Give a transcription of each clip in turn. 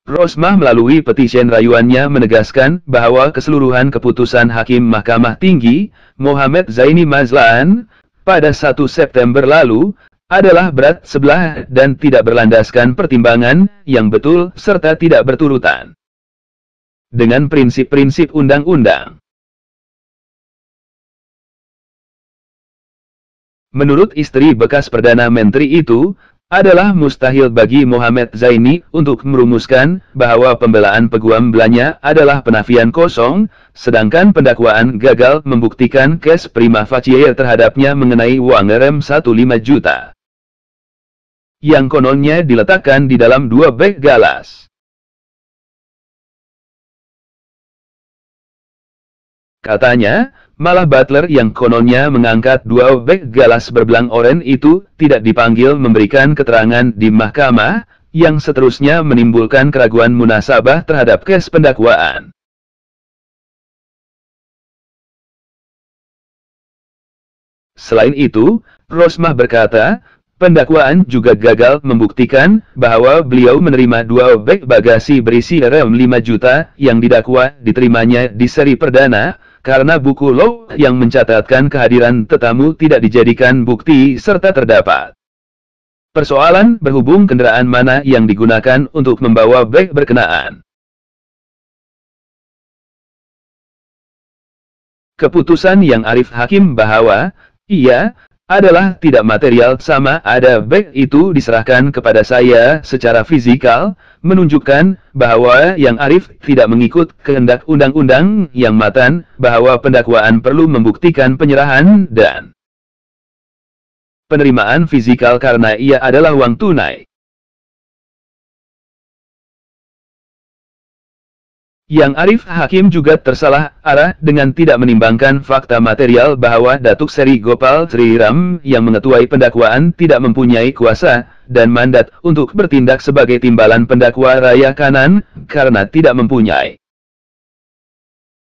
Rosmah melalui petisi rayuannya menegaskan bahwa keseluruhan keputusan Hakim Mahkamah Tinggi, Mohamed Zaini Mazlan, pada 1 September lalu, adalah berat sebelah dan tidak berlandaskan pertimbangan yang betul serta tidak berturutan dengan prinsip-prinsip undang-undang. Menurut istri bekas Perdana Menteri itu, adalah mustahil bagi Mohamed Zaini untuk merumuskan bahwa pembelaan peguam belanya adalah penafian kosong, sedangkan pendakwaan gagal membuktikan kes prima facie terhadapnya mengenai uang rem 15 juta. Yang kononnya diletakkan di dalam 2 beg galas. Katanya, malah butler yang kononnya mengangkat 2 beg galas berbelang oranye itu tidak dipanggil memberikan keterangan di mahkamah, yang seterusnya menimbulkan keraguan munasabah terhadap kes pendakwaan. Selain itu, Rosmah berkata, pendakwaan juga gagal membuktikan bahwa beliau menerima 2 beg bagasi berisi rem 5 juta yang didakwa diterimanya di seri perdana, karena buku law yang mencatatkan kehadiran tetamu tidak dijadikan bukti serta terdapat persoalan berhubung kendaraan mana yang digunakan untuk membawa beg berkenaan. Keputusan yang arif hakim bahwa ia adalah tidak material sama ada beg itu diserahkan kepada saya secara fisikal, menunjukkan bahwa yang arif tidak mengikut kehendak undang-undang yang matan, bahwa pendakwaan perlu membuktikan penyerahan dan penerimaan fisikal karena ia adalah uang tunai. Yang arif hakim juga tersalah arah dengan tidak menimbangkan fakta material bahwa Datuk Seri Gopal Sri Ram yang mengetuai pendakwaan tidak mempunyai kuasa dan mandat untuk bertindak sebagai timbalan pendakwa raya kanan karena tidak mempunyai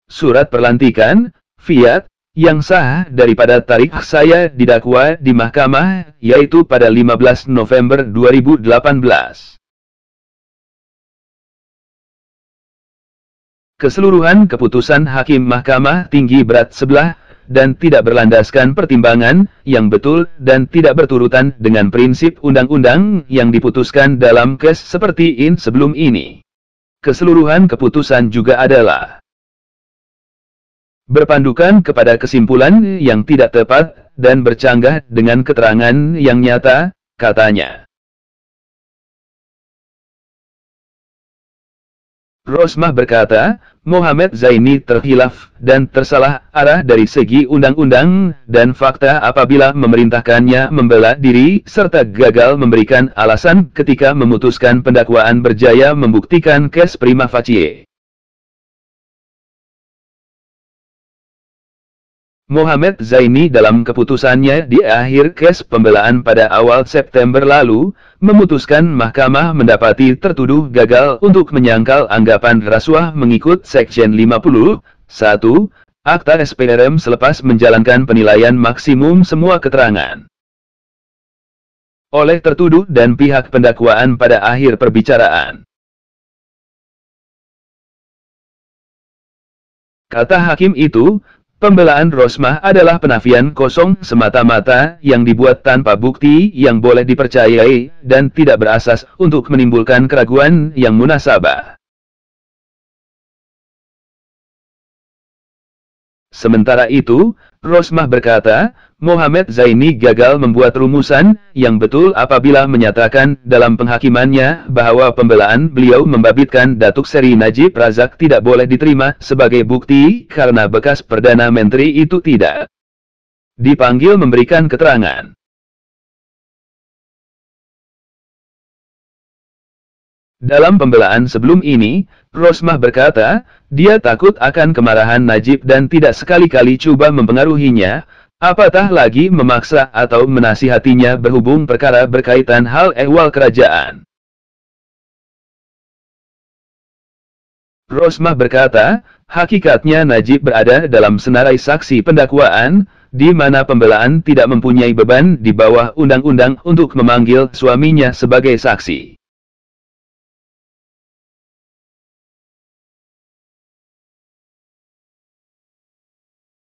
surat perlantikan, fiat, yang sah daripada tarikh saya didakwa di mahkamah, yaitu pada 15 November 2018. Keseluruhan keputusan Hakim Mahkamah Tinggi berat sebelah dan tidak berlandaskan pertimbangan yang betul dan tidak berturutan dengan prinsip undang-undang yang diputuskan dalam kes seperti ini sebelum ini. Keseluruhan keputusan juga adalah berpandukan kepada kesimpulan yang tidak tepat dan bercanggah dengan keterangan yang nyata, katanya. Rosmah berkata, Mohamed Zaini terhilaf dan tersalah arah dari segi undang-undang dan fakta apabila memerintahkannya membela diri serta gagal memberikan alasan ketika memutuskan pendakwaan berjaya membuktikan kes prima facie. Mohamed Zaini dalam keputusannya di akhir kes pembelaan pada awal September lalu, memutuskan mahkamah mendapati tertuduh gagal untuk menyangkal anggapan rasuah mengikut Seksyen 50, 1, Akta SPRM selepas menjalankan penilaian maksimum semua keterangan oleh tertuduh dan pihak pendakwaan pada akhir perbicaraan. Kata hakim itu, pembelaan Rosmah adalah penafian kosong semata-mata yang dibuat tanpa bukti yang boleh dipercayai dan tidak berasas untuk menimbulkan keraguan yang munasabah. Sementara itu, Rosmah berkata, Mohamed Zaini gagal membuat rumusan yang betul apabila menyatakan dalam penghakimannya bahwa pembelaan beliau membabitkan Datuk Seri Najib Razak tidak boleh diterima sebagai bukti karena bekas Perdana Menteri itu tidak dipanggil memberikan keterangan. Dalam pembelaan sebelum ini, Rosmah berkata, dia takut akan kemarahan Najib dan tidak sekali-kali coba mempengaruhinya, apatah lagi memaksa atau menasihatinya berhubung perkara berkaitan hal ehwal kerajaan. Rosmah berkata, hakikatnya Najib berada dalam senarai saksi pendakwaan, di mana pembelaan tidak mempunyai beban di bawah undang-undang untuk memanggil suaminya sebagai saksi.